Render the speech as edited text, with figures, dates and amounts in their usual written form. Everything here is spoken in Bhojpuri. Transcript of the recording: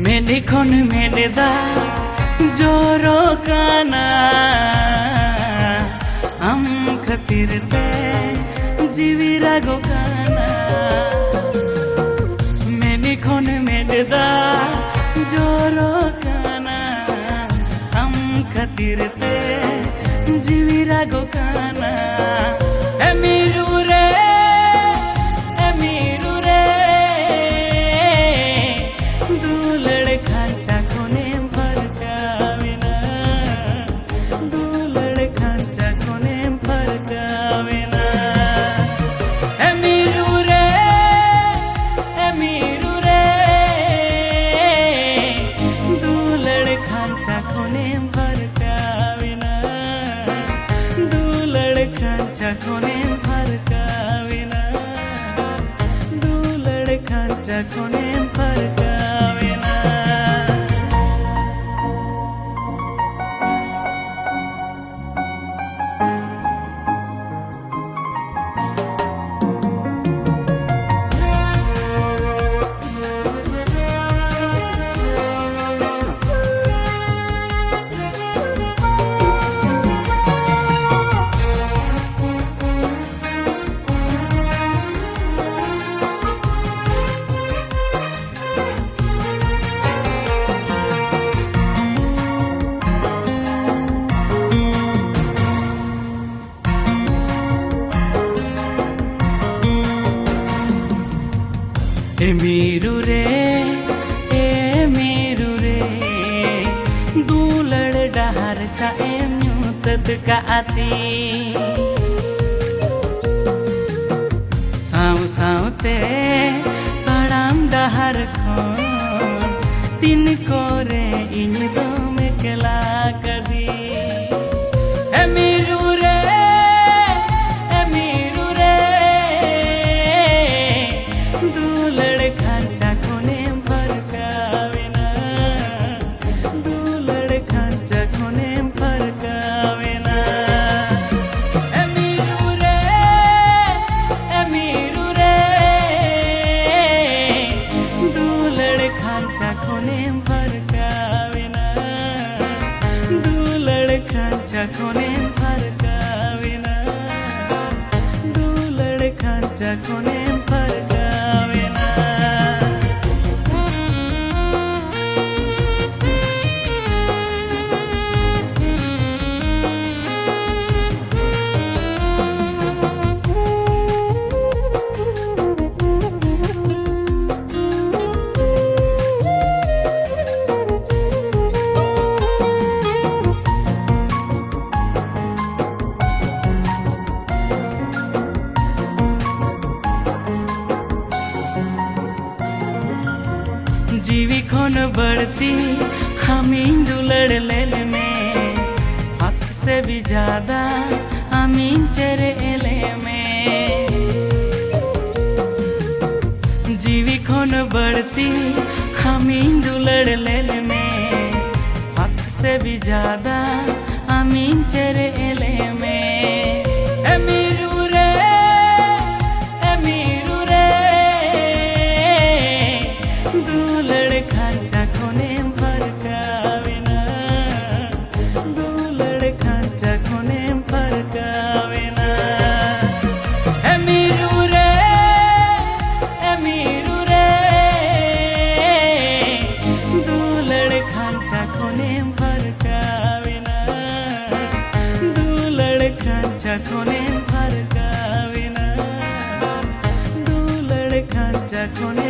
मेने खन मेने दा जोरो काना हम खतिर ते जीवी रागो काना मेने खन मेने दा जोरो काना हम खतिर ते जीवी रागो काना एमीरू रे खांचा कोने फरकावेना दुलड़ खांचा कोने फरकावेना एमीरू रे दुलड़ खांचा कोने फरकावेना दुलड़ खांचा कोने फरकावेना दुलड़ खांचा कोने फरकावेना एमीरू रे दुलड़ डहर चा एम्यूतत का आती साव सावते तड़ाम डहर खोन तीन कोरे इन दो में केला कदी एमीरू रे खांचा कोने फरकावेना दुलड़ खांचा कोने फरकावेना एमीरू रे दुलड़ खांचा कोने फरकावेना दुलड़ खांचा कोने फरकावेना दुलड़ खांचा कोने फरकावेना जीवी खोन बढ़ती हमीं दुलड़ लेल में हक से भी ज्यादा हमीं चेरे एले में जीवी खोन बढ़ती हमीं दुलड़ लेल में हक से भी ज्यादा हमीं चेरे एले में एमीरू रे दुलड़ खांचा कोने फरकावेना दुलड़ खांचा कोने फरकावेना एमीरू रे दुलड़ खांचा कोने फरकावेना दुलड़ खांचा कोने फरकावेना दुलड़ खांचा कोने